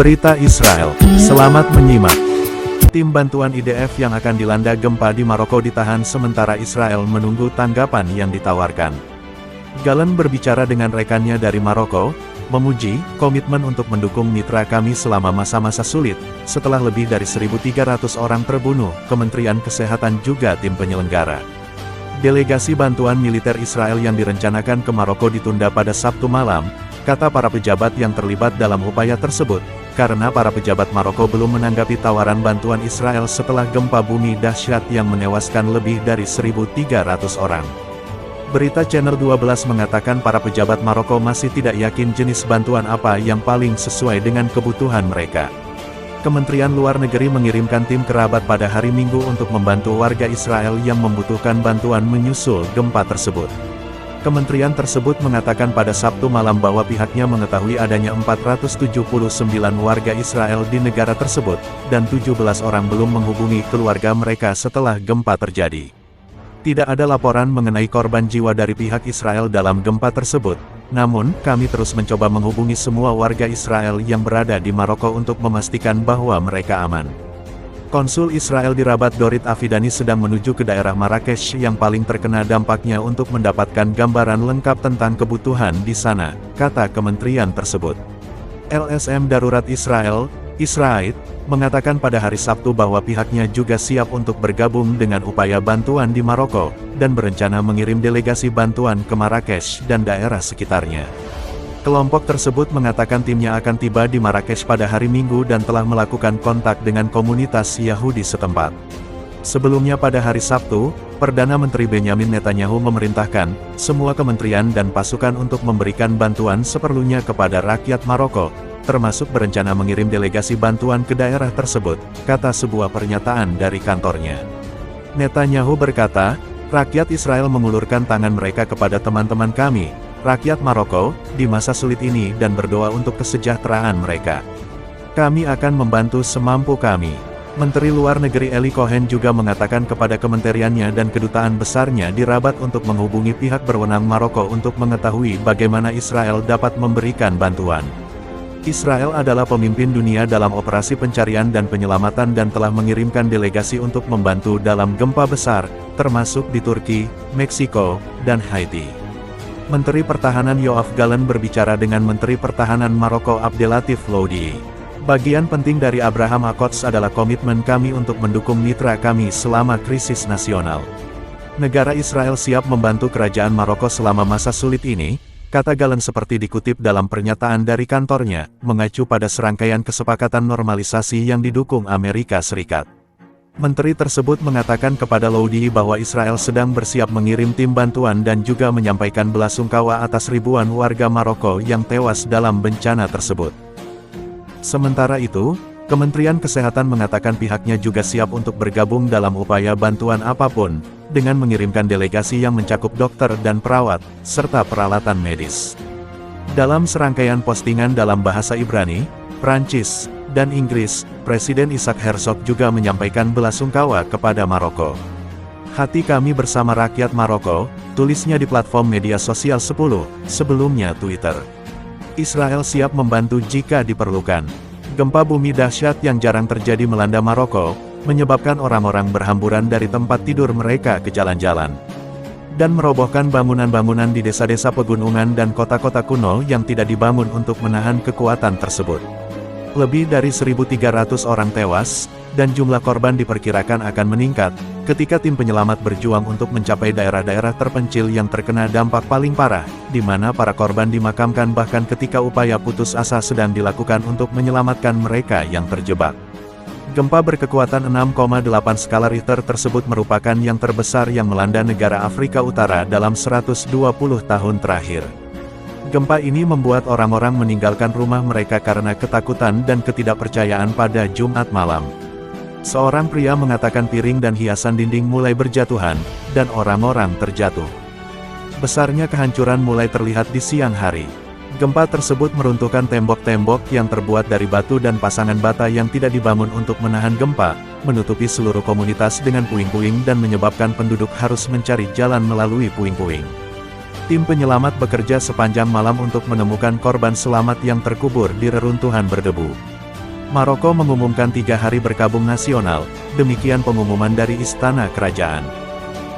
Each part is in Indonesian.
Berita Israel. Selamat menyimak. Tim bantuan IDF yang akan dilanda gempa di Maroko ditahan sementara Israel menunggu tanggapan yang ditawarkan. Gallen berbicara dengan rekannya dari Maroko, memuji komitmen untuk mendukung mitra kami selama masa-masa sulit. Setelah lebih dari 1.300 orang terbunuh, Kementerian Kesehatan juga tim penyelenggara. Delegasi bantuan militer Israel yang direncanakan ke Maroko ditunda pada Sabtu malam, kata para pejabat yang terlibat dalam upaya tersebut, karena para pejabat Maroko belum menanggapi tawaran bantuan Israel setelah gempa bumi dahsyat yang menewaskan lebih dari 1.300 orang. Berita Channel 12 mengatakan para pejabat Maroko masih tidak yakin jenis bantuan apa yang paling sesuai dengan kebutuhan mereka. Kementerian Luar Negeri mengirimkan tim kerabat pada hari Minggu untuk membantu warga Israel yang membutuhkan bantuan menyusul gempa tersebut. Kementerian tersebut mengatakan pada Sabtu malam bahwa pihaknya mengetahui adanya 479 warga Israel di negara tersebut, dan 17 orang belum menghubungi keluarga mereka setelah gempa terjadi. Tidak ada laporan mengenai korban jiwa dari pihak Israel dalam gempa tersebut, namun kami terus mencoba menghubungi semua warga Israel yang berada di Maroko untuk memastikan bahwa mereka aman. Konsul Israel di Rabat Dorit Afidani sedang menuju ke daerah Marrakesh yang paling terkena dampaknya untuk mendapatkan gambaran lengkap tentang kebutuhan di sana, kata kementerian tersebut. LSM Darurat Israel, Israel, mengatakan pada hari Sabtu bahwa pihaknya juga siap untuk bergabung dengan upaya bantuan di Maroko, dan berencana mengirim delegasi bantuan ke Marrakesh dan daerah sekitarnya. Kelompok tersebut mengatakan timnya akan tiba di Marrakesh pada hari Minggu dan telah melakukan kontak dengan komunitas Yahudi setempat. Sebelumnya pada hari Sabtu, Perdana Menteri Benjamin Netanyahu memerintahkan semua kementerian dan pasukan untuk memberikan bantuan seperlunya kepada rakyat Maroko, termasuk berencana mengirim delegasi bantuan ke daerah tersebut, kata sebuah pernyataan dari kantornya. Netanyahu berkata, rakyat Israel mengulurkan tangan mereka kepada teman-teman kami, rakyat Maroko, di masa sulit ini dan berdoa untuk kesejahteraan mereka. Kami akan membantu semampu kami. Menteri Luar Negeri Eli Cohen juga mengatakan kepada kementeriannya dan kedutaan besarnya di Rabat untuk menghubungi pihak berwenang Maroko untuk mengetahui bagaimana Israel dapat memberikan bantuan. Israel adalah pemimpin dunia dalam operasi pencarian dan penyelamatan dan telah mengirimkan delegasi untuk membantu dalam gempa besar, termasuk di Turki, Meksiko, dan Haiti. Menteri Pertahanan Yoav Gallen berbicara dengan Menteri Pertahanan Maroko Abdelatif Loudi. Bagian penting dari Abraham Accords adalah komitmen kami untuk mendukung mitra kami selama krisis nasional. Negara Israel siap membantu kerajaan Maroko selama masa sulit ini, kata Gallen seperti dikutip dalam pernyataan dari kantornya, mengacu pada serangkaian kesepakatan normalisasi yang didukung Amerika Serikat. Menteri tersebut mengatakan kepada Loudi bahwa Israel sedang bersiap mengirim tim bantuan dan juga menyampaikan belasungkawa atas ribuan warga Maroko yang tewas dalam bencana tersebut. Sementara itu, Kementerian Kesehatan mengatakan pihaknya juga siap untuk bergabung dalam upaya bantuan apapun, dengan mengirimkan delegasi yang mencakup dokter dan perawat, serta peralatan medis. Dalam serangkaian postingan dalam bahasa Ibrani, Prancis, dan Inggris, Presiden Isaac Herzog juga menyampaikan belasungkawa kepada Maroko. Hati kami bersama rakyat Maroko, tulisnya di platform media sosial 10, sebelumnya Twitter. Israel siap membantu jika diperlukan. Gempa bumi dahsyat yang jarang terjadi melanda Maroko, menyebabkan orang-orang berhamburan dari tempat tidur mereka ke jalan-jalan, dan merobohkan bangunan-bangunan di desa-desa pegunungan dan kota-kota kuno yang tidak dibangun untuk menahan kekuatan tersebut. Lebih dari 1.300 orang tewas, dan jumlah korban diperkirakan akan meningkat, ketika tim penyelamat berjuang untuk mencapai daerah-daerah terpencil yang terkena dampak paling parah, di mana para korban dimakamkan bahkan ketika upaya putus asa sedang dilakukan untuk menyelamatkan mereka yang terjebak. Gempa berkekuatan 6,8 skala Richter tersebut merupakan yang terbesar yang melanda negara Afrika Utara dalam 120 tahun terakhir. Gempa ini membuat orang-orang meninggalkan rumah mereka karena ketakutan dan ketidakpercayaan pada Jumat malam. Seorang pria mengatakan piring dan hiasan dinding mulai berjatuhan, dan orang-orang terjatuh. Besarnya kehancuran mulai terlihat di siang hari. Gempa tersebut meruntuhkan tembok-tembok yang terbuat dari batu dan pasangan bata yang tidak dibangun untuk menahan gempa, menutupi seluruh komunitas dengan puing-puing dan menyebabkan penduduk harus mencari jalan melalui puing-puing. Tim penyelamat bekerja sepanjang malam untuk menemukan korban selamat yang terkubur di reruntuhan berdebu. Maroko mengumumkan 3 hari berkabung nasional, demikian pengumuman dari Istana Kerajaan.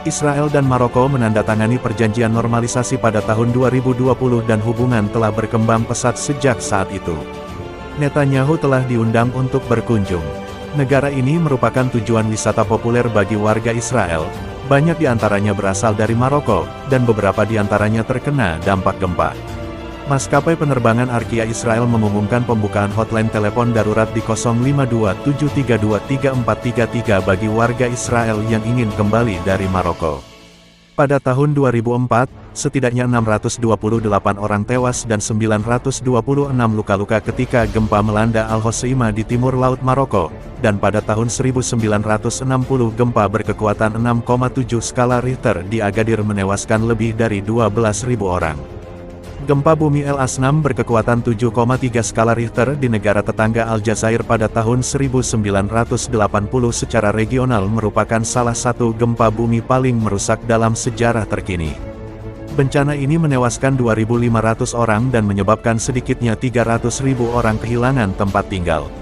Israel dan Maroko menandatangani perjanjian normalisasi pada tahun 2020 dan hubungan telah berkembang pesat sejak saat itu. Netanyahu telah diundang untuk berkunjung. Negara ini merupakan tujuan wisata populer bagi warga Israel, banyak di antaranya berasal dari Maroko, dan beberapa di antaranya terkena dampak gempa. Maskapai penerbangan Arkia Israel mengumumkan pembukaan hotline telepon darurat di 05273234333 bagi warga Israel yang ingin kembali dari Maroko. Pada tahun 2004, setidaknya 628 orang tewas dan 926 luka-luka ketika gempa melanda Al-Hoceima di timur laut Maroko, dan pada tahun 1960 gempa berkekuatan 6,7 skala Richter di Agadir menewaskan lebih dari 12.000 orang. Gempa bumi El Asnam berkekuatan 7,3 skala Richter di negara tetangga Aljazair pada tahun 1980 secara regional merupakan salah satu gempa bumi paling merusak dalam sejarah terkini. Bencana ini menewaskan 2.500 orang dan menyebabkan sedikitnya 300.000 orang kehilangan tempat tinggal.